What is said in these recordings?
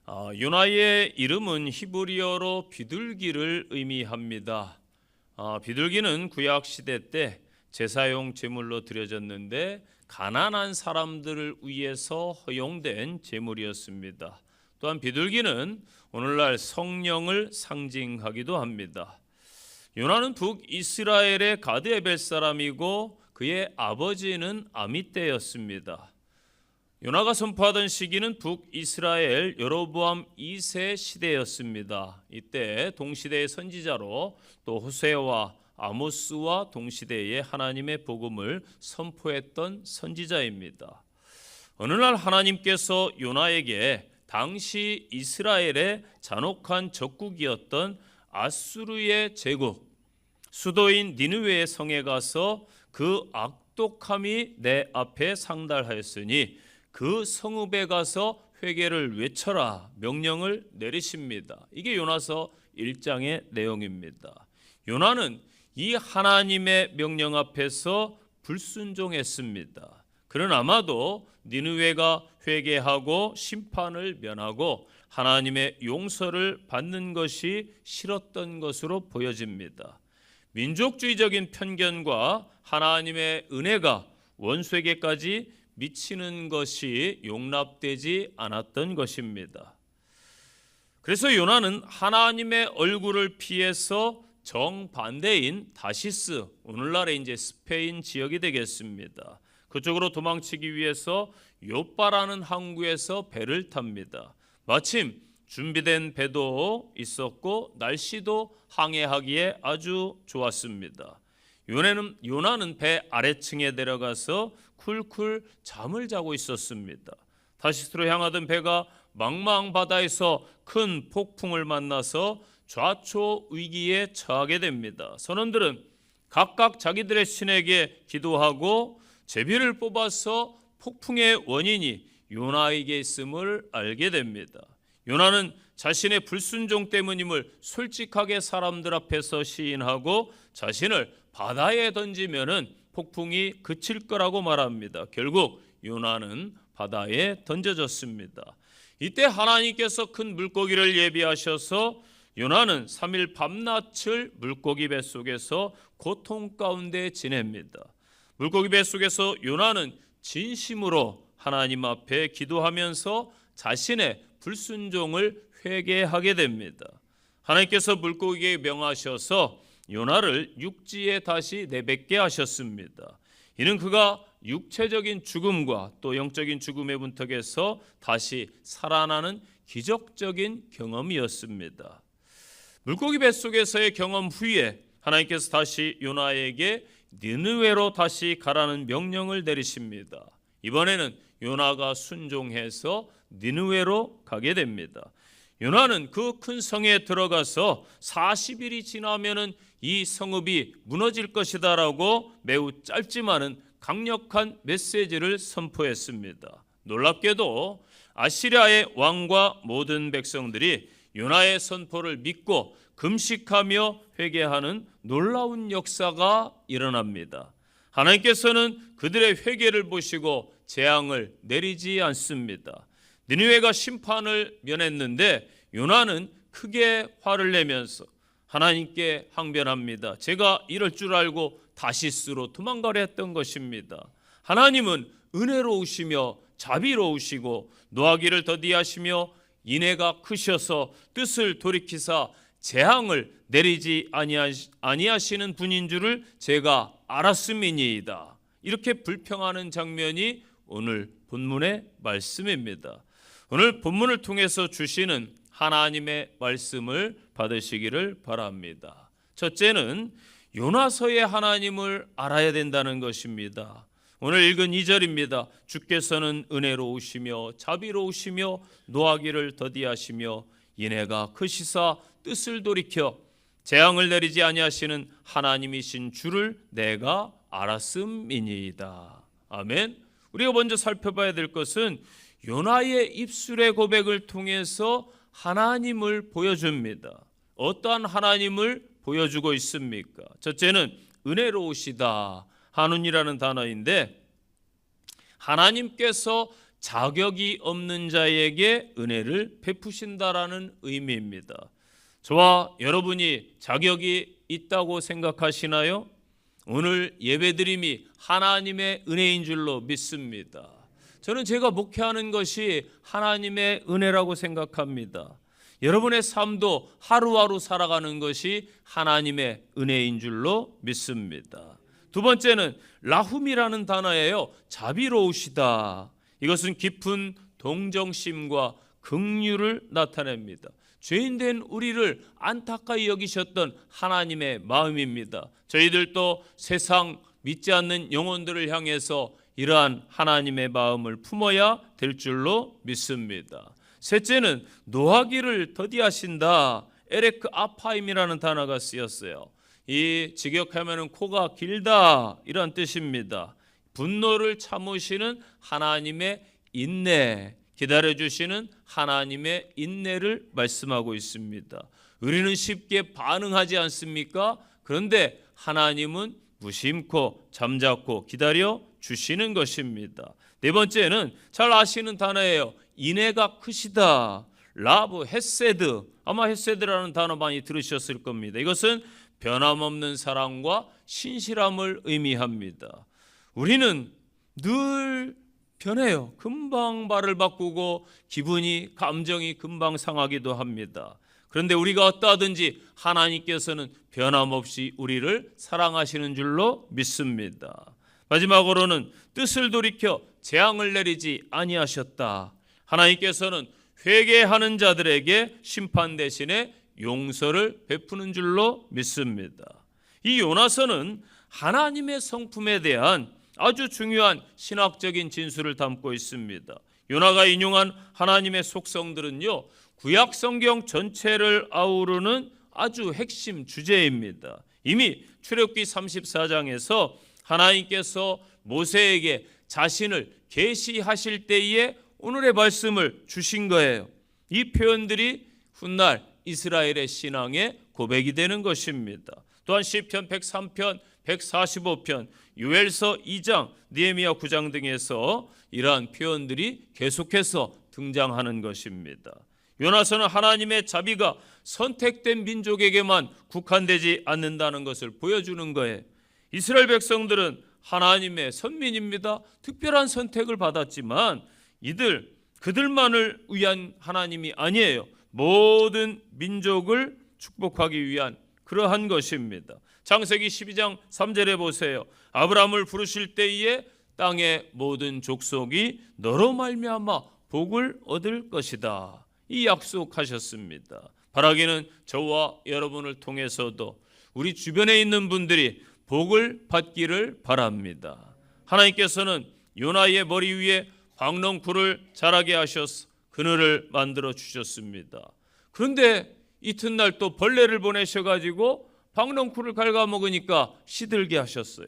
요나의 이름은 히브리어로 비둘기를 의미합니다. 비둘기는 구약 시대 때 제사용 제물로 드려졌는데 가난한 사람들을 위해서 허용된 제물이었습니다. 또한 비둘기는 오늘날 성령을 상징하기도 합니다. 요나는 북이스라엘의 가드에벨 사람이고 그의 아버지는 아미떼였습니다. 요나가 선포하던 시기는 북이스라엘 여로보암 2세 시대였습니다. 이때 동시대의 선지자로 또 호세아와 아모스와 동시대에 하나님의 복음을 선포했던 선지자입니다. 어느 날 하나님께서 요나에게 당시 이스라엘의 잔혹한 적국이었던 아수르의 제국 수도인 니느웨의 성에 가서 그 악독함이 내 앞에 상달하였으니 그 성읍에 가서 회개를 외쳐라 명령을 내리십니다. 이게 요나서 1장의 내용입니다. 요나는 이 하나님의 명령 앞에서 불순종했습니다. 그는 아마도 니느웨가 회개하고 심판을 면하고 하나님의 용서를 받는 것이 싫었던 것으로 보여집니다. 민족주의적인 편견과 하나님의 은혜가 원수에게까지 미치는 것이 용납되지 않았던 것입니다. 그래서 요나는 하나님의 얼굴을 피해서 정반대인 다시스, 오늘날의 이제 스페인 지역이 되겠습니다. 그쪽으로 도망치기 위해서 요빠라는 항구에서 배를 탑니다. 마침 준비된 배도 있었고 날씨도 항해하기에 아주 좋았습니다. 요나는 배 아래층에 내려가서 쿨쿨 잠을 자고 있었습니다. 다시스로 향하던 배가 망망 바다에서 큰 폭풍을 만나서 좌초 위기에 처하게 됩니다. 선원들은 각각 자기들의 신에게 기도하고 제비를 뽑아서 폭풍의 원인이 요나에게 있음을 알게 됩니다. 요나는 자신의 불순종 때문임을 솔직하게 사람들 앞에서 시인하고 자신을 바다에 던지면은 폭풍이 그칠 거라고 말합니다. 결국 요나는 바다에 던져졌습니다. 이때 하나님께서 큰 물고기를 예비하셔서 요나는 3일 밤낮을 물고기 뱃속에서 고통 가운데 지냅니다. 물고기 뱃속에서 요나는 진심으로 하나님 앞에 기도하면서 자신의 불순종을 회개하게 됩니다. 하나님께서 물고기에게 명하셔서 요나를 육지에 다시 내뱉게 하셨습니다. 이는 그가 육체적인 죽음과 또 영적인 죽음의 문턱에서 다시 살아나는 기적적인 경험이었습니다. 물고기 뱃속에서의 경험 후에 하나님께서 다시 요나에게 니느웨로 다시 가라는 명령을 내리십니다. 이번에는 요나가 순종해서 니느웨로 가게 됩니다. 요나는 그 큰 성에 들어가서 40일이 지나면은 이 성읍이 무너질 것이다라고 매우 짧지만은 강력한 메시지를 선포했습니다. 놀랍게도 아시리아의 왕과 모든 백성들이 요나의 선포를 믿고 금식하며 회개하는 놀라운 역사가 일어납니다. 하나님께서는 그들의 회개를 보시고 재앙을 내리지 않습니다. 니느웨가 심판을 면했는데 요나는 크게 화를 내면서 하나님께 항변합니다. 제가 이럴 줄 알고 다시스로 도망가려 했던 것입니다. 하나님은 은혜로우시며 자비로우시고 노하기를 더디하시며 인애가 크셔서 뜻을 돌이키사 재앙을 내리지 아니하시는 분인 줄을 제가 알았음이니이다. 이렇게 불평하는 장면이 오늘 본문의 말씀입니다. 오늘 본문을 통해서 주시는 하나님의 말씀을 받으시기를 바랍니다. 첫째는 요나서의 하나님을 알아야 된다는 것입니다. 오늘 읽은 2절입니다. 주께서는 은혜로우시며 자비로우시며 노하기를 더디하시며 인애가 크시사 뜻을 돌이켜 재앙을 내리지 아니하시는 하나님이신 줄을 내가 알았음이니이다. 아멘. 우리가 먼저 살펴봐야 될 것은 요나의 입술의 고백을 통해서 하나님을 보여줍니다. 어떠한 하나님을 보여주고 있습니까? 첫째는 은혜로우시다. 한운이라는 단어인데 하나님께서 자격이 없는 자에게 은혜를 베푸신다라는 의미입니다. 저와 여러분이 자격이 있다고 생각하시나요? 오늘 예배드림이 하나님의 은혜인 줄로 믿습니다. 저는 제가 목회하는 것이 하나님의 은혜라고 생각합니다. 여러분의 삶도 하루하루 살아가는 것이 하나님의 은혜인 줄로 믿습니다. 두 번째는 라훔이라는 단어예요. 자비로우시다. 이것은 깊은 동정심과 긍휼을 나타냅니다. 죄인된 우리를 안타까이 여기셨던 하나님의 마음입니다. 저희들도 세상 믿지 않는 영혼들을 향해서 이러한 하나님의 마음을 품어야 될 줄로 믿습니다. 셋째는 노하기를 더디하신다. 에레크 아파임이라는 단어가 쓰였어요. 이 직역하면 코가 길다 이런 뜻입니다. 분노를 참으시는 하나님의 인내, 기다려주시는 하나님의 인내를 말씀하고 있습니다. 우리는 쉽게 반응하지 않습니까? 그런데 하나님은 무심코 잠자코 기다려 주시는 것입니다. 네 번째는 잘 아시는 단어예요. 인애가 크시다. 라브, 헤세드. 아마 헤세드라는 단어 많이 들으셨을 겁니다. 이것은 변함없는 사랑과 신실함을 의미합니다. 우리는 늘 변해요. 금방 말을 바꾸고 기분이, 감정이 금방 상하기도 합니다. 그런데 우리가 어떠하든지 하나님께서는 변함없이 우리를 사랑하시는 줄로 믿습니다. 마지막으로는 뜻을 돌이켜 재앙을 내리지 아니하셨다. 하나님께서는 회개하는 자들에게 심판 대신에 용서를 베푸는 줄로 믿습니다. 이 요나서는 하나님의 성품에 대한 아주 중요한 신학적인 진술을 담고 있습니다. 요나가 인용한 하나님의 속성들은요, 구약 성경 전체를 아우르는 아주 핵심 주제입니다. 이미 출애굽기 34장에서 하나님께서 모세에게 자신을 계시하실 때에 오늘의 말씀을 주신 거예요. 이 표현들이 훗날 이스라엘의 신앙의 고백이 되는 것입니다. 또한 시편 103편, 145편, 요엘서 2장, 느헤미야 9장 등에서 이러한 표현들이 계속해서 등장하는 것입니다. 요나서는 하나님의 자비가 선택된 민족에게만 국한되지 않는다는 것을 보여주는 거예요. 이스라엘 백성들은 하나님의 선민입니다. 특별한 선택을 받았지만 그들만을 위한 하나님이 아니에요. 모든 민족을 축복하기 위한 그러한 것입니다. 창세기 12장 3절에 보세요. 아브라함을 부르실 때에 땅의 모든 족속이 너로 말미암아 복을 얻을 것이다. 이 약속하셨습니다. 바라기는 저와 여러분을 통해서도 우리 주변에 있는 분들이 복을 받기를 바랍니다. 하나님께서는 요나의 머리 위에 박넝쿨을 자라게 하셔서 그늘을 만들어 주셨습니다. 그런데 이튿날 또 벌레를 보내셔가지고 박넝쿨을 갉아먹으니까 시들게 하셨어요.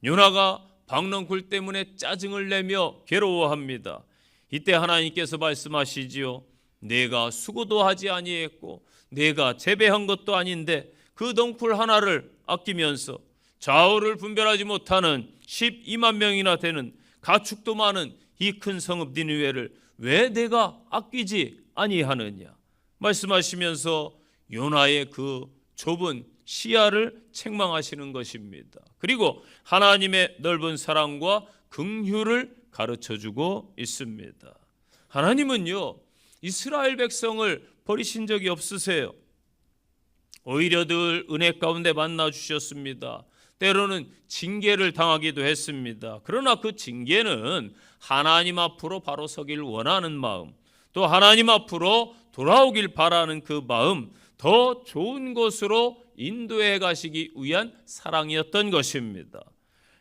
요나가 박넝쿨 때문에 짜증을 내며 괴로워합니다. 이때 하나님께서 말씀하시지요. 내가 수고도 하지 아니했고 내가 재배한 것도 아닌데 그 넝쿨 하나를 아끼면서 좌우를 분별하지 못하는 12만 명이나 되는 가축도 많은 이 큰 성읍 니느웨를 왜 내가 아끼지 아니하느냐 말씀하시면서 요나의 그 좁은 시야를 책망하시는 것입니다. 그리고 하나님의 넓은 사랑과 긍휼을 가르쳐주고 있습니다. 하나님은요, 이스라엘 백성을 버리신 적이 없으세요. 오히려 늘 은혜 가운데 만나 주셨습니다. 때로는 징계를 당하기도 했습니다. 그러나 그 징계는 하나님 앞으로 바로 서길 원하는 마음, 또 하나님 앞으로 돌아오길 바라는 그 마음, 더 좋은 곳으로 인도해 가시기 위한 사랑이었던 것입니다.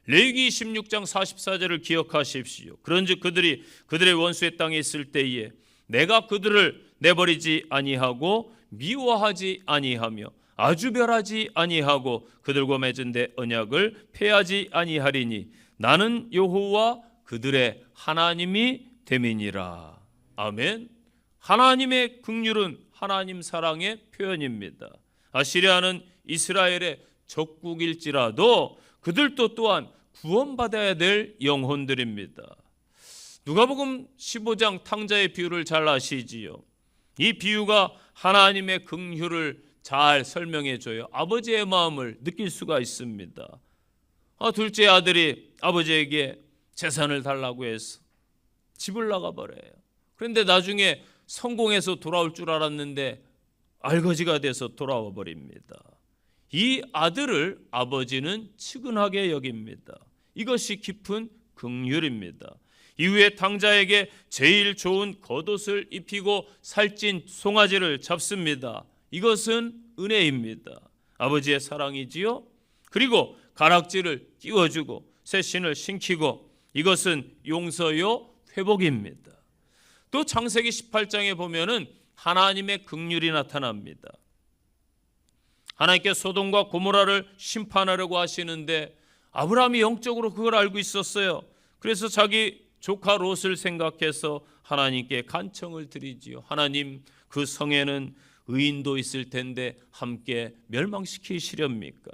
레위기 26장 44절을 기억하십시오. 그런즉 그들이 그들의 원수의 땅에 있을 때에 내가 그들을 내버리지 아니하고 미워하지 아니하며 아주별하지 아니하고 그들과 맺은 데 언약을 폐하지 아니하리니 나는 여호와 그들의 하나님이 됨이니라. 아멘. 하나님의 긍휼은 하나님 사랑의 표현입니다. 아시리아는 이스라엘의 적국일지라도 그들도 또한 구원받아야 될 영혼들입니다. 누가복음 15장 탕자의 비유를 잘 아시지요. 이 비유가 하나님의 긍휼을 잘 설명해 줘요. 아버지의 마음을 느낄 수가 있습니다. 둘째 아들이 아버지에게 재산을 달라고 해서 집을 나가버려요. 그런데 나중에 성공해서 돌아올 줄 알았는데 알거지가 돼서 돌아와 버립니다. 이 아들을 아버지는 측은하게 여깁니다. 이것이 깊은 긍휼입니다. 이후에 탕자에게 제일 좋은 겉옷을 입히고 살찐 송아지를 잡습니다. 이것은 은혜입니다. 아버지의 사랑이지요. 그리고 가락지를 끼워주고 새 신을 신기고, 이것은 용서요 회복입니다. 또 창세기 18장에 보면은 하나님의 긍휼이 나타납니다. 하나님께 소돔과 고모라를 심판하려고 하시는데 아브라함이 영적으로 그걸 알고 있었어요. 그래서 자기 조카 롯을 생각해서 하나님께 간청을 드리지요. 하나님, 그 성에는 의인도 있을 텐데 함께 멸망시키시렵니까?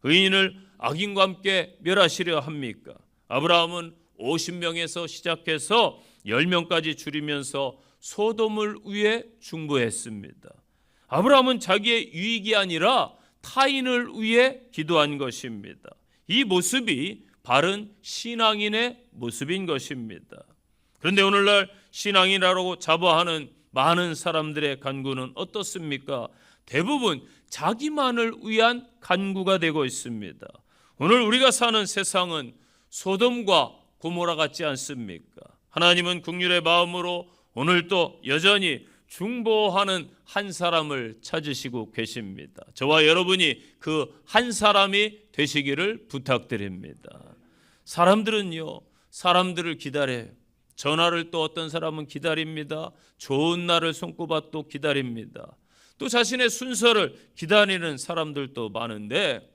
의인을 악인과 함께 멸하시려 합니까? 아브라함은 50명에서 시작해서 10명까지 줄이면서 소돔을 위해 중보했습니다. 아브라함은 자기의 유익이 아니라 타인을 위해 기도한 것입니다. 이 모습이 바른 신앙인의 모습인 것입니다. 그런데 오늘날 신앙이라고 자부하는 많은 사람들의 간구는 어떻습니까? 대부분 자기만을 위한 간구가 되고 있습니다. 오늘 우리가 사는 세상은 소돔과 고모라 같지 않습니까? 하나님은 긍휼의 마음으로 오늘도 여전히 중보하는 한 사람을 찾으시고 계십니다. 저와 여러분이 그 한 사람이 되시기를 부탁드립니다. 사람들은요, 사람들을 기다려요. 전화를 또 어떤 사람은 기다립니다. 좋은 날을 손꼽아 또 기다립니다. 또 자신의 순서를 기다리는 사람들도 많은데,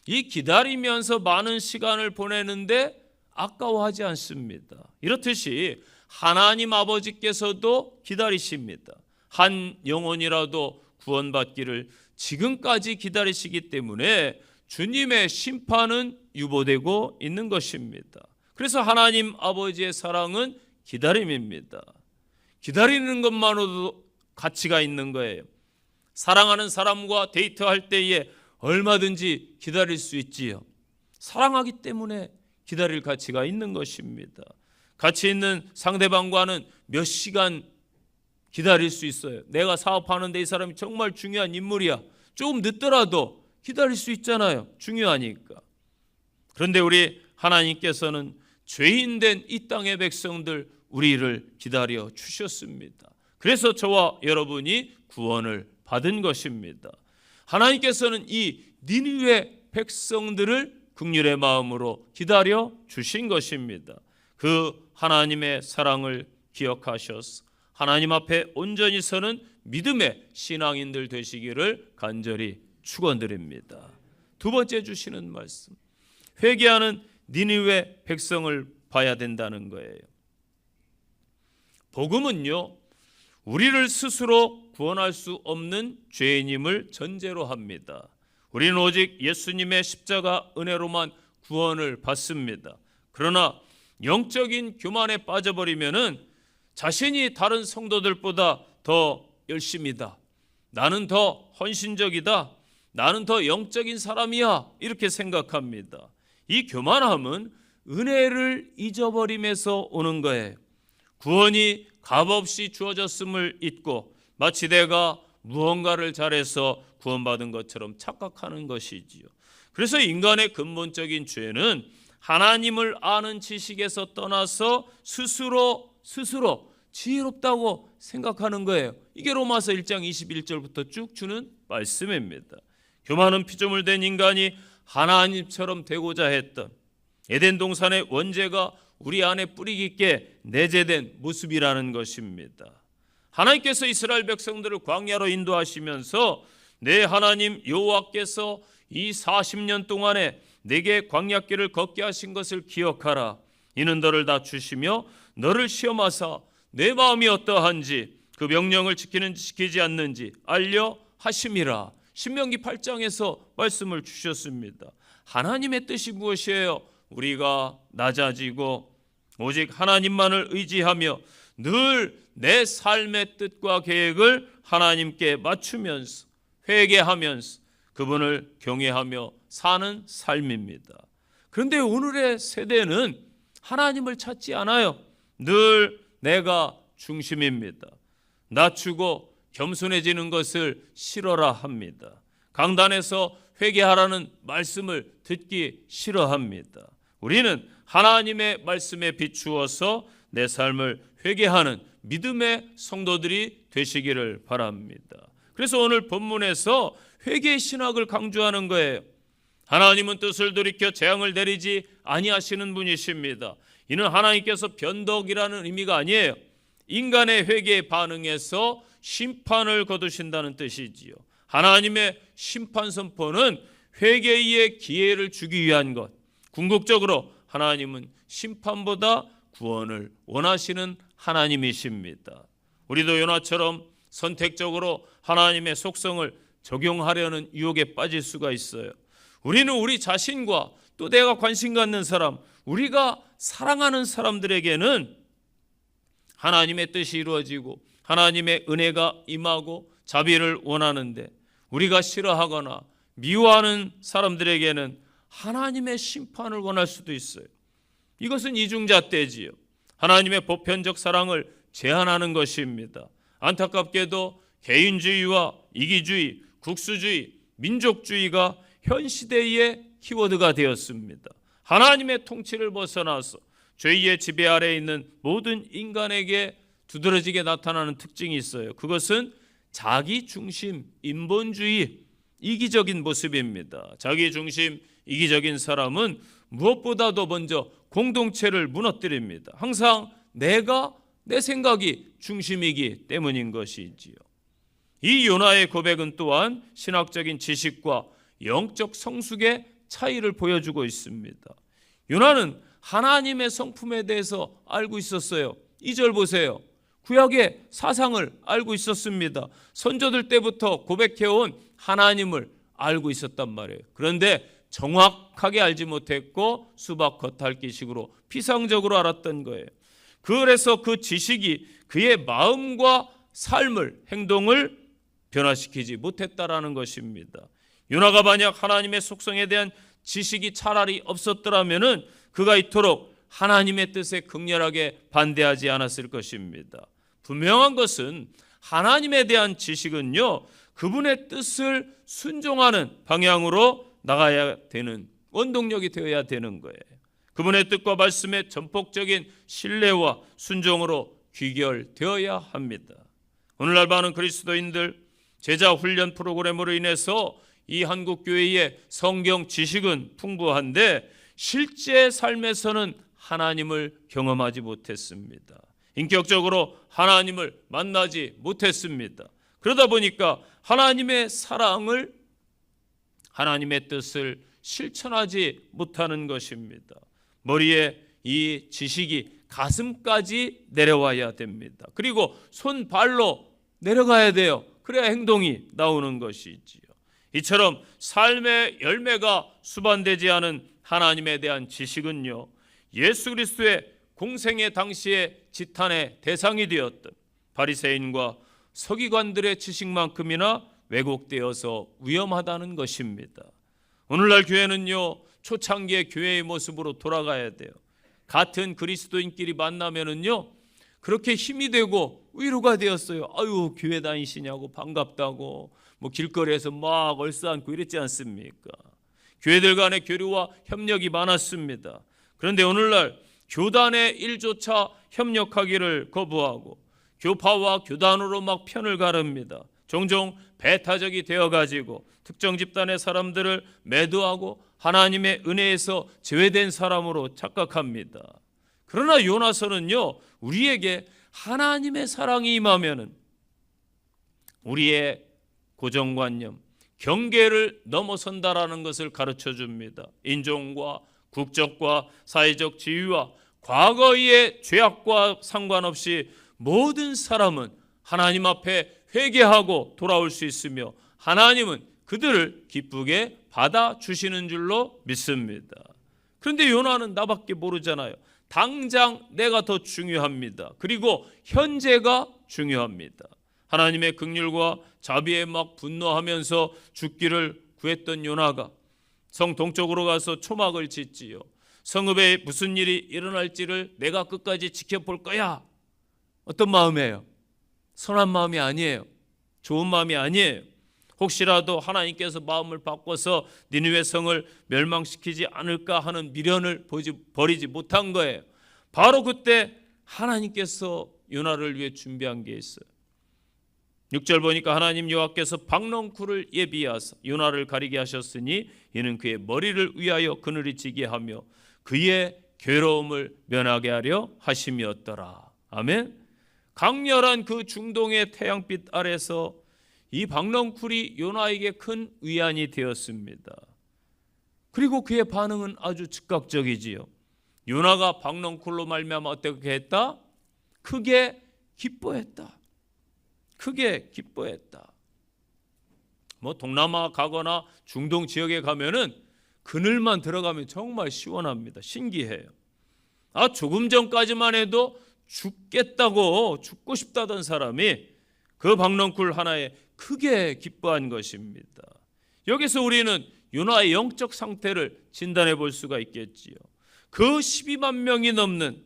이 기다리면서 많은 시간을 보내는데 아까워하지 않습니다. 이렇듯이 하나님 아버지께서도 기다리십니다. 한 영혼이라도 구원받기를 지금까지 기다리시기 때문에 주님의 심판은 유보되고 있는 것입니다. 그래서 하나님 아버지의 사랑은 기다림입니다. 기다리는 것만으로도 가치가 있는 거예요. 사랑하는 사람과 데이트할 때에 얼마든지 기다릴 수 있지요. 사랑하기 때문에 기다릴 가치가 있는 것입니다. 가치 있는 상대방과는 몇 시간 기다릴 수 있어요. 내가 사업하는데 이 사람이 정말 중요한 인물이야. 조금 늦더라도 기다릴 수 있잖아요. 중요하니까. 그런데 우리 하나님께서는 죄인된 이 땅의 백성들, 우리를 기다려 주셨습니다. 그래서 저와 여러분이 구원을 받은 것입니다. 하나님께서는 이 니느웨 백성들을 긍휼의 마음으로 기다려 주신 것입니다. 그 하나님의 사랑을 기억하셔서 하나님 앞에 온전히 서는 믿음의 신앙인들 되시기를 간절히 축원드립니다. 두 번째 주시는 말씀, 회개하는 니느웨 백성을 봐야 된다는 거예요. 복음은요, 우리를 스스로 구원할 수 없는 죄인임을 전제로 합니다. 우리는 오직 예수님의 십자가 은혜로만 구원을 받습니다. 그러나 영적인 교만에 빠져버리면은 자신이 다른 성도들보다 더 열심이다, 나는 더 헌신적이다, 나는 더 영적인 사람이야, 이렇게 생각합니다. 이 교만함은 은혜를 잊어버림에서 오는 거예요. 구원이 값없이 주어졌음을 잊고 마치 내가 무언가를 잘해서 구원받은 것처럼 착각하는 것이지요. 그래서 인간의 근본적인 죄는 하나님을 아는 지식에서 떠나서 스스로 지혜롭다고 생각하는 거예요. 이게 로마서 1장 21절부터 쭉 주는 말씀입니다. 교만은 피조물 된 인간이 하나님처럼 되고자 했던 에덴 동산의 원죄가 우리 안에 뿌리 깊게 내재된 모습이라는 것입니다. 하나님께서 이스라엘 백성들을 광야로 인도하시면서 내 하나님 여호와께서 이 40년 동안에 내게 광야길을 걷게 하신 것을 기억하라. 이는 너를 낮추시며 너를 시험하사 내 마음이 어떠한지 그 명령을 지키는지 지키지 않는지 알려 하심이라. 신명기 8장에서 말씀을 주셨습니다. 하나님의 뜻이 무엇이에요? 우리가 낮아지고 오직 하나님만을 의지하며 늘 내 삶의 뜻과 계획을 하나님께 맞추면서 회개하면서 그분을 경외하며 사는 삶입니다. 그런데 오늘의 세대는 하나님을 찾지 않아요. 늘 내가 중심입니다. 낮추고 겸손해지는 것을 싫어라 합니다. 강단에서 회개하라는 말씀을 듣기 싫어합니다. 우리는 하나님의 말씀에 비추어서 내 삶을 회개하는 믿음의 성도들이 되시기를 바랍니다. 그래서 오늘 본문에서 회개의 신학을 강조하는 거예요. 하나님은 뜻을 돌이켜 재앙을 내리지 아니하시는 분이십니다. 이는 하나님께서 변덕이라는 의미가 아니에요. 인간의 회개에 반응해서 심판을 거두신다는 뜻이지요. 하나님의 심판 선포는 회개의 기회를 주기 위한 것. 궁극적으로 하나님은 심판보다 구원을 원하시는 하나님이십니다. 우리도 요나처럼 선택적으로 하나님의 속성을 적용하려는 유혹에 빠질 수가 있어요. 우리는 우리 자신과 또 내가 관심 갖는 사람, 우리가 사랑하는 사람들에게는 하나님의 뜻이 이루어지고 하나님의 은혜가 임하고 자비를 원하는데, 우리가 싫어하거나 미워하는 사람들에게는 하나님의 심판을 원할 수도 있어요. 이것은 이중잣대지요. 하나님의 보편적 사랑을 제한하는 것입니다. 안타깝게도 개인주의와 이기주의, 국수주의, 민족주의가 현 시대의 키워드가 되었습니다. 하나님의 통치를 벗어나서 죄의 지배 아래에 있는 모든 인간에게 두드러지게 나타나는 특징이 있어요. 그것은 자기 중심, 인본주의, 이기적인 모습입니다. 자기 중심, 이기적인 사람은 무엇보다도 먼저 공동체를 무너뜨립니다. 항상 내 생각이 중심이기 때문인 것이지요. 이 요나의 고백은 또한 신학적인 지식과 영적 성숙의 차이를 보여주고 있습니다. 요나는 하나님의 성품에 대해서 알고 있었어요. 2절 보세요. 구약의 사상을 알고 있었습니다. 선조들 때부터 고백해온 하나님을 알고 있었단 말이에요. 그런데 정확하게 알지 못했고 수박 겉핥기식으로 피상적으로 알았던 거예요. 그래서 그 지식이 그의 마음과 삶을, 행동을 변화시키지 못했다라는 것입니다. 요나가 만약 하나님의 속성에 대한 지식이 차라리 없었더라면은 그가 이토록 하나님의 뜻에 극렬하게 반대하지 않았을 것입니다. 분명한 것은 하나님에 대한 지식은요, 그분의 뜻을 순종하는 방향으로 나가야 되는 원동력이 되어야 되는 거예요. 그분의 뜻과 말씀에 전폭적인 신뢰와 순종으로 귀결되어야 합니다. 오늘날 많은 그리스도인들 제자 훈련 프로그램으로 인해서 이 한국교회의 성경 지식은 풍부한데 실제 삶에서는 하나님을 경험하지 못했습니다. 인격적으로 하나님을 만나지 못했습니다. 그러다 보니까 하나님의 사랑을, 하나님의 뜻을 실천하지 못하는 것입니다. 머리에 이 지식이 가슴까지 내려와야 됩니다. 그리고 손발로 내려가야 돼요. 그래야 행동이 나오는 것이지요. 이처럼 삶의 열매가 수반되지 않은 하나님에 대한 지식은요, 예수 그리스도의 공생의 당시에 지탄의 대상이 되었던 바리새인과 서기관들의 지식만큼이나 왜곡되어서 위험하다는 것입니다. 오늘날 교회는요, 초창기의 교회의 모습으로 돌아가야 돼요. 같은 그리스도인끼리 만나면은요, 그렇게 힘이 되고 위로가 되었어요. 아유, 교회 다니시냐고 반갑다고 뭐 길거리에서 막 얼싸안고 이랬지 않습니까? 교회들 간의 교류와 협력이 많았습니다. 그런데 오늘날 교단의 일조차 협력하기를 거부하고 교파와 교단으로 막 편을 가릅니다. 종종 배타적이 되어가지고 특정 집단의 사람들을 매도하고 하나님의 은혜에서 제외된 사람으로 착각합니다. 그러나 요나서는요, 우리에게 하나님의 사랑이 임하면은 우리의 고정관념, 경계를 넘어선다라는 것을 가르쳐 줍니다. 인종과 국적과 사회적 지위와 과거의 죄악과 상관없이 모든 사람은 하나님 앞에 회개하고 돌아올 수 있으며 하나님은 그들을 기쁘게 받아주시는 줄로 믿습니다. 그런데 요나는 나밖에 모르잖아요. 당장 내가 더 중요합니다. 그리고 현재가 중요합니다. 하나님의 긍휼과 자비에 막 분노하면서 죽기를 구했던 요나가 성 동쪽으로 가서 초막을 짓지요. 성읍에 무슨 일이 일어날지를 내가 끝까지 지켜볼 거야. 어떤 마음이에요? 선한 마음이 아니에요. 좋은 마음이 아니에요. 혹시라도 하나님께서 마음을 바꿔서 니느웨 성을 멸망시키지 않을까 하는 미련을 버리지 못한 거예요. 바로 그때 하나님께서 요나를 위해 준비한 게 있어요. 6절 보니까 하나님 여호와께서 박넝쿨을 예비하사 요나를 가리게 하셨으니 이는 그의 머리를 위하여 그늘이 지게 하며 그의 괴로움을 면하게 하려 하심이었더라. 아멘. 강렬한 그 중동의 태양빛 아래서 이 박넝쿨이 요나에게 큰 위안이 되었습니다. 그리고 그의 반응은 아주 즉각적이지요. 요나가 박넝쿨로 말미암아 어떻게 했다? 크게 기뻐했다. 크게 기뻐했다. 뭐 동남아 가거나 중동 지역에 가면은 그늘만 들어가면 정말 시원합니다. 신기해요. 조금 전까지만 해도 죽고 싶다던 사람이 그 박넝쿨 하나에 크게 기뻐한 것입니다. 여기서 우리는 요나의 영적 상태를 진단해 볼 수가 있겠지요. 그 12만 명이 넘는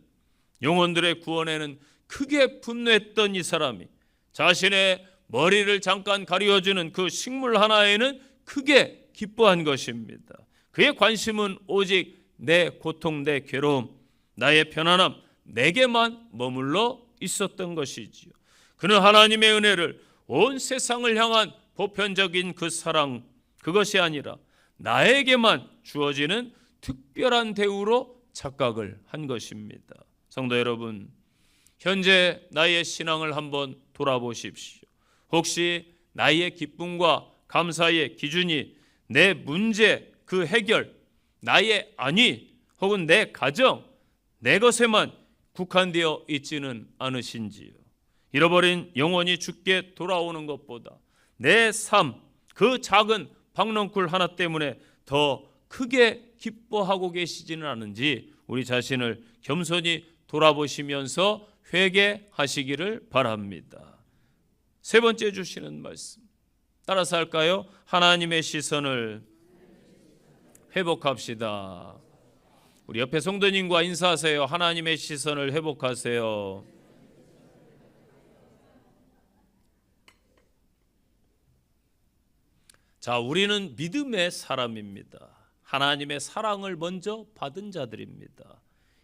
영혼들의 구원에는 크게 분노했던 이 사람이 자신의 머리를 잠깐 가려주는 그 식물 하나에는 크게 기뻐한 것입니다. 그의 관심은 오직 내 고통, 내 괴로움, 나의 편안함, 내게만 머물러 있었던 것이지요. 그는 하나님의 은혜를 온 세상을 향한 보편적인 그 사랑, 그것이 아니라 나에게만 주어지는 특별한 대우로 착각을 한 것입니다. 성도 여러분, 현재 나의 신앙을 한번 돌아보십시오. 혹시 나의 기쁨과 감사의 기준이 내 문제 그 해결, 나의 안위 혹은 내 가정, 내 것에만 국한되어 있지는 않으신지요? 잃어버린 영혼이 주께 돌아오는 것보다 내 삶, 그 작은 박넝쿨 하나 때문에 더 크게 기뻐하고 계시지는 않은지 우리 자신을 겸손히 돌아보시면서 회개하시기를 바랍니다. 세 번째 주시는 말씀 따라서 할까요? 하나님의 시선을 회복합시다. 우리 옆에 성도님과 인사하세요. 하나님의 시선을 회복하세요. 자, 우리는 믿음의 사람입니다. 하나님의 사랑을 먼저 받은 자들입니다.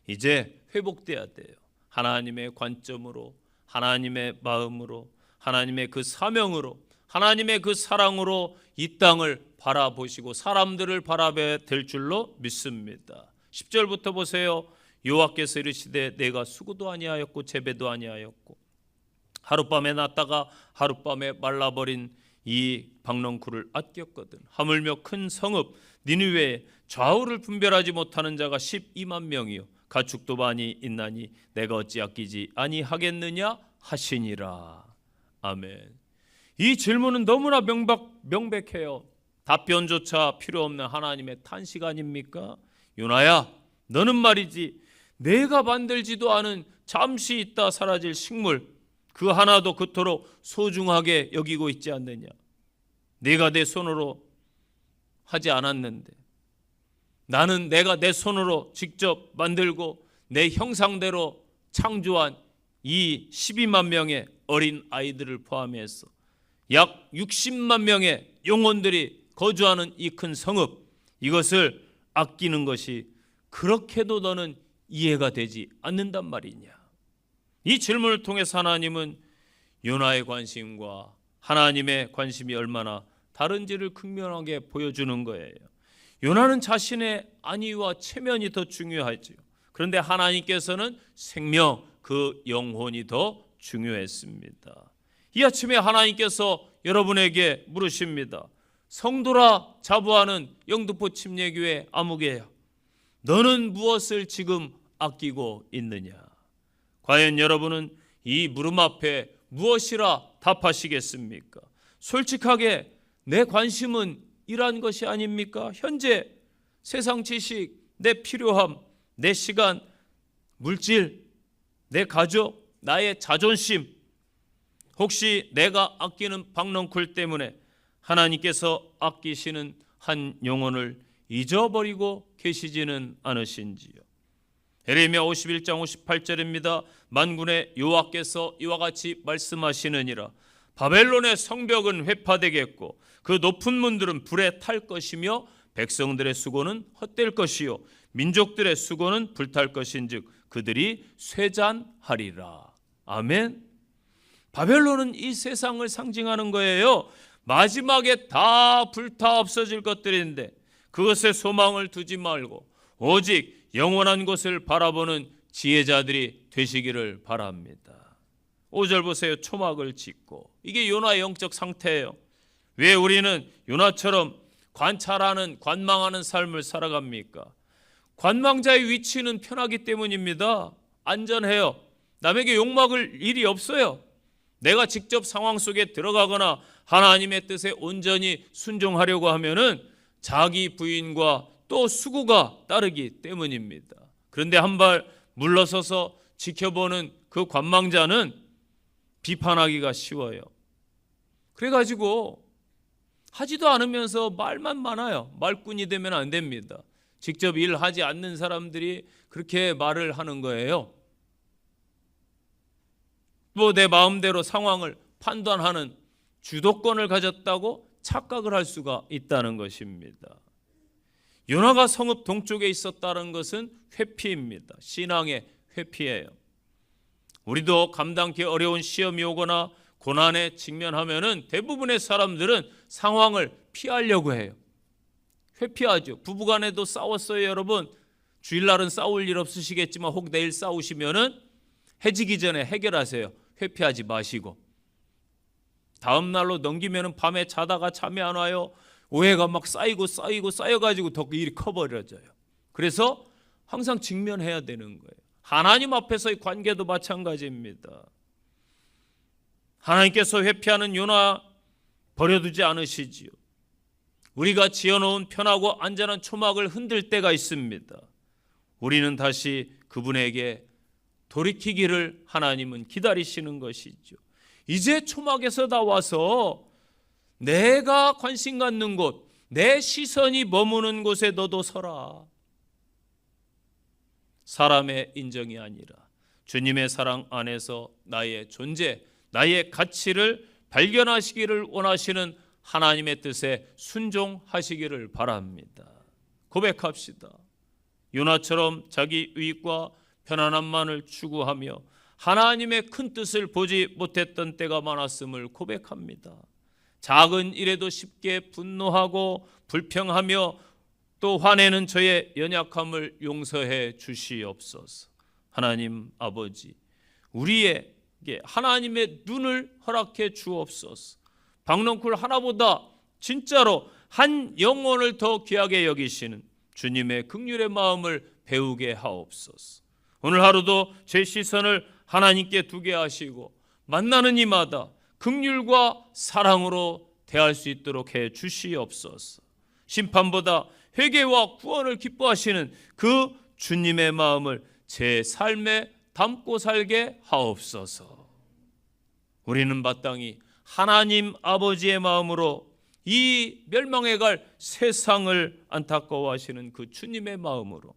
이제 회복돼야 돼요. 하나님의 관점으로, 하나님의 마음으로, 하나님의 그 사명으로, 하나님의 그 사랑으로 이 땅을 바라보시고 사람들을 바라봐야 될 줄로 믿습니다. 10절부터 보세요. 여호와께서 이르시되 내가 수고도 아니하였고 재배도 아니하였고 하룻밤에 났다가 하룻밤에 말라버린 이 박넝쿨을 아꼈거든. 하물며 큰 성읍 니느웨에 좌우를 분별하지 못하는 자가 12만 명이요 가축도 많이 있나니 내가 어찌 아끼지 아니하겠느냐 하시니라. 아멘. 이 질문은 너무나 명백해요. 답변조차 필요 없는 하나님의 탄식 아닙니까? 요나야, 너는 말이지 내가 만들지도 않은 잠시 있다 사라질 식물 그 하나도 그토록 소중하게 여기고 있지 않느냐. 내가 내 손으로 하지 않았는데 나는 내가 내 손으로 직접 만들고 내 형상대로 창조한 이 12만 명의 어린 아이들을 포함해서 약 60만 명의 영혼들이 거주하는 이 큰 성읍, 이것을 아끼는 것이 그렇게도 너는 이해가 되지 않는단 말이냐. 이 질문을 통해서 하나님은 요나의 관심과 하나님의 관심이 얼마나 다른지를 극명하게 보여주는 거예요. 요나는 자신의 안위와 체면이 더 중요하죠. 그런데 하나님께서는 생명, 그 영혼이 더 중요했습니다. 이 아침에 하나님께서 여러분에게 물으십니다. 성도라 자부하는 영등포 침례교회 아무개야, 너는 무엇을 지금 아끼고 있느냐? 과연 여러분은 이 물음 앞에 무엇이라 답하시겠습니까? 솔직하게 내 관심은 이러한 것이 아닙니까? 현재 세상 지식, 내 필요함, 내 시간, 물질, 내 가족, 나의 자존심, 혹시 내가 아끼는 박넝쿨 때문에 하나님께서 아끼시는 한 영혼을 잊어버리고 계시지는 않으신지요. 에레미야 51장 58절입니다. 만군의 여호와께서 이와 같이 말씀하시느니라. 바벨론의 성벽은 회파되겠고 그 높은 문들은 불에 탈 것이며 백성들의 수고는 헛될 것이요 민족들의 수고는 불탈 것인즉 그들이 쇠잔하리라. 아멘. 바벨론은 이 세상을 상징하는 거예요. 마지막에 다 불타 없어질 것들인데 그것에 소망을 두지 말고 오직 영원한 것을 바라보는 지혜자들이 되시기를 바랍니다. 5절 보세요. 초막을 짓고. 이게 요나의 영적 상태예요. 왜 우리는 요나처럼 관찰하는, 관망하는 삶을 살아갑니까? 관망자의 위치는 편하기 때문입니다. 안전해요. 남에게 욕먹을 일이 없어요. 내가 직접 상황 속에 들어가거나 하나님의 뜻에 온전히 순종하려고 하면은 자기 부인과 또 수고가 따르기 때문입니다. 그런데 한 발 물러서서 지켜보는 그 관망자는 비판하기가 쉬워요. 그래가지고 하지도 않으면서 말만 많아요. 말꾼이 되면 안 됩니다. 직접 일하지 않는 사람들이 그렇게 말을 하는 거예요. 또 내 마음대로 상황을 판단하는 주도권을 가졌다고 착각을 할 수가 있다는 것입니다. 요나가 성읍 동쪽에 있었다는 것은 회피입니다. 신앙의 회피예요. 우리도 감당기 어려운 시험이 오거나 고난에 직면하면은 대부분의 사람들은 상황을 피하려고 해요. 회피하죠. 부부간에도 싸웠어요, 여러분. 주일날은 싸울 일 없으시겠지만 혹 내일 싸우시면은 해지기 전에 해결하세요. 회피하지 마시고. 다음 날로 넘기면은 밤에 자다가 잠이 안 와요. 오해가 막 쌓여가지고 더 일이 커버려져요. 그래서 항상 직면해야 되는 거예요. 하나님 앞에서의 관계도 마찬가지입니다. 하나님께서 회피하는 요나 버려두지 않으시지요. 우리가 지어놓은 편하고 안전한 초막을 흔들 때가 있습니다. 우리는 다시 그분에게 돌이키기를 하나님은 기다리시는 것이죠. 이제 초막에서 나와서 내가 관심 갖는 곳, 내 시선이 머무는 곳에 너도 서라. 사람의 인정이 아니라 주님의 사랑 안에서 나의 존재, 나의 가치를 발견하시기를 원하시는 하나님의 뜻에 순종하시기를 바랍니다. 고백합시다. 요나처럼 자기 유익과 편안함만을 추구하며 하나님의 큰 뜻을 보지 못했던 때가 많았음을 고백합니다. 작은 일에도 쉽게 분노하고 불평하며 또 화내는 저의 연약함을 용서해 주시옵소서. 하나님 아버지, 우리에게 하나님의 눈을 허락해 주옵소서. 박넝쿨 하나보다 진짜로 한 영혼을 더 귀하게 여기시는 주님의 긍휼의 마음을 배우게 하옵소서. 오늘 하루도 제 시선을 하나님께 두게 하시고 만나는 이마다 긍휼과 사랑으로 대할 수 있도록 해 주시옵소서. 심판보다 회개와 구원을 기뻐하시는 그 주님의 마음을 제 삶에 담고 살게 하옵소서. 우리는 마땅히 하나님 아버지의 마음으로 이 멸망해갈 세상을 안타까워하시는 그 주님의 마음으로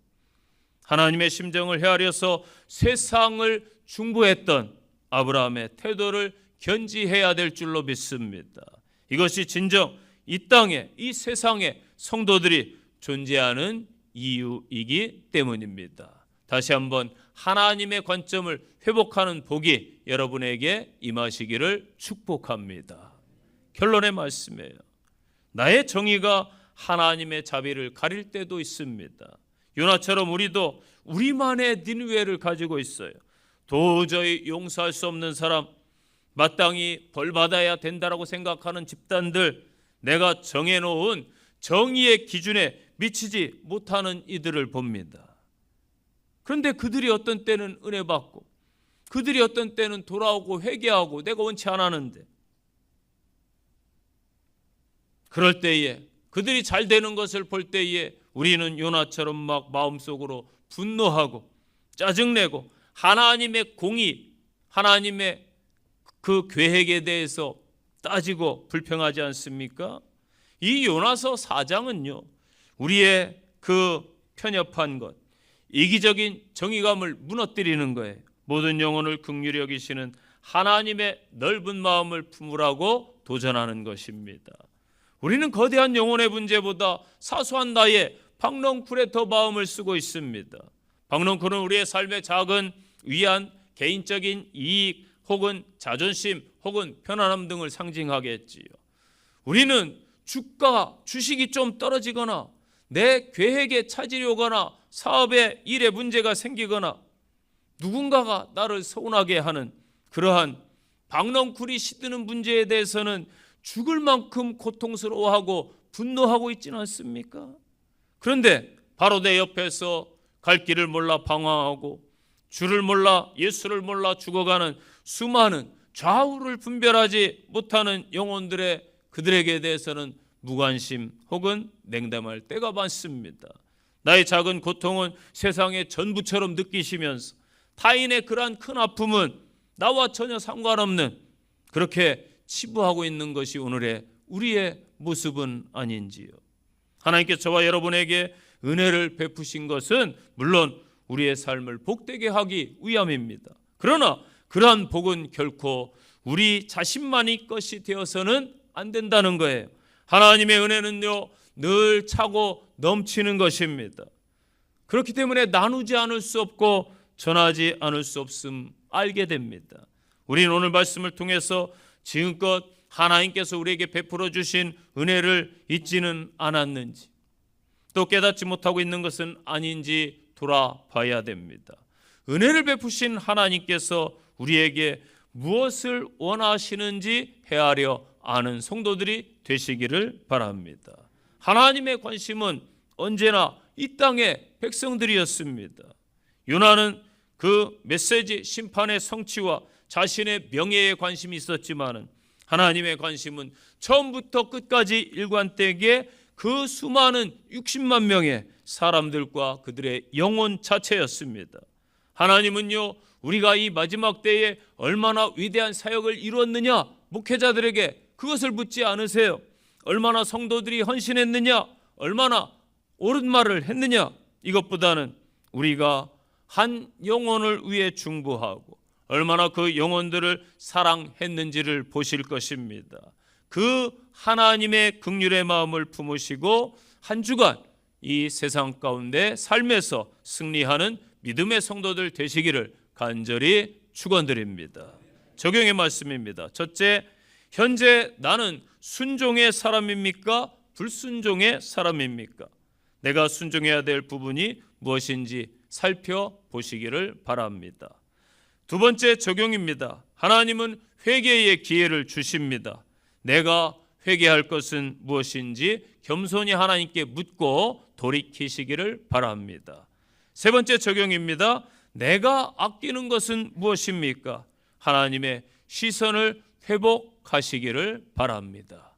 하나님의 심정을 헤아려서 세상을 중보했던 아브라함의 태도를 견지해야 될 줄로 믿습니다. 이것이 진정 이 땅에, 이 세상에 성도들이 존재하는 이유이기 때문입니다. 다시 한번 하나님의 관점을 회복하는 복이 여러분에게 임하시기를 축복합니다. 결론의 말씀이에요. 나의 정의가 하나님의 자비를 가릴 때도 있습니다. 요나처럼 우리도 우리만의 니느웨를 가지고 있어요. 도저히 용서할 수 없는 사람, 마땅히 벌 받아야 된다라고 생각하는 집단들, 내가 정해놓은 정의의 기준에 미치지 못하는 이들을 봅니다. 그런데 그들이 어떤 때는 은혜 받고 그들이 어떤 때는 돌아오고 회개하고 내가 원치 않았는데, 그럴 때에 그들이 잘 되는 것을 볼 때에 우리는 요나처럼 막 마음속으로 분노하고 짜증내고 하나님의 공의, 하나님의 그 계획에 대해서 따지고 불평하지 않습니까? 이 요나서 4장은요, 우리의 그 편협한 것, 이기적인 정의감을 무너뜨리는 거예요. 모든 영혼을 긍휼히 여기시는 하나님의 넓은 마음을 품으라고 도전하는 것입니다. 우리는 거대한 영혼의 문제보다 사소한 나의 박넝쿨에 더 마음을 쓰고 있습니다. 박넝쿨은 우리의 삶의 작은 위안, 개인적인 이익 혹은 자존심 혹은 편안함 등을 상징하겠지요. 우리는 주식이 좀 떨어지거나 내 계획에 차질이 오거나 사업에 일에 문제가 생기거나 누군가가 나를 서운하게 하는 그러한 박넝쿨이 시드는 문제에 대해서는 죽을 만큼 고통스러워하고 분노하고 있지는 않습니까? 그런데 바로 내 옆에서 갈 길을 몰라 방황하고 주를 몰라 예수를 몰라 죽어가는 수많은 좌우를 분별하지 못하는 영혼들의 그들에게 대해서는 무관심 혹은 냉담할 때가 많습니다. 나의 작은 고통은 세상의 전부처럼 느끼시면서 타인의 그러한 큰 아픔은 나와 전혀 상관없는 그렇게 치부하고 있는 것이 오늘의 우리의 모습은 아닌지요. 하나님께 저와 여러분에게 은혜를 베푸신 것은 물론 우리의 삶을 복되게 하기 위함입니다. 그러나 그러한 복은 결코 우리 자신만이 것이 되어서는 안 된다는 거예요. 하나님의 은혜는요, 늘 차고 넘치는 것입니다. 그렇기 때문에 나누지 않을 수 없고 전하지 않을 수 없음 알게 됩니다. 우리는 오늘 말씀을 통해서 지금껏 하나님께서 우리에게 베풀어 주신 은혜를 잊지는 않았는지 또 깨닫지 못하고 있는 것은 아닌지 돌아봐야 됩니다. 은혜를 베푸신 하나님께서 우리에게 무엇을 원하시는지 헤아려 아는 성도들이 되시기를 바랍니다. 하나님의 관심은 언제나 이 땅의 백성들이었습니다. 요나는 그 메시지 심판의 성취와 자신의 명예에 관심이 있었지만 하나님의 관심은 처음부터 끝까지 일관되게 그 수많은 60만 명의 사람들과 그들의 영혼 자체였습니다. 하나님은요, 우리가 이 마지막 때에 얼마나 위대한 사역을 이루었느냐, 목회자들에게 그것을 묻지 않으세요. 얼마나 성도들이 헌신했느냐, 얼마나 옳은 말을 했느냐, 이것보다는 우리가 한 영혼을 위해 중보하고 얼마나 그 영혼들을 사랑했는지를 보실 것입니다. 그 하나님의 긍휼의 마음을 품으시고 한 주간 이 세상 가운데 삶에서 승리하는 믿음의 성도들 되시기를 간절히 축원드립니다. 적용의 말씀입니다. 첫째, 현재 나는 순종의 사람입니까? 불순종의 사람입니까? 내가 순종해야 될 부분이 무엇인지 살펴보시기를 바랍니다. 두 번째 적용입니다. 하나님은 회개의 기회를 주십니다. 내가 회개할 것은 무엇인지 겸손히 하나님께 묻고 돌이키시기를 바랍니다. 세 번째 적용입니다. 내가 아끼는 것은 무엇입니까? 하나님의 시선을 회복하시기를 바랍니다.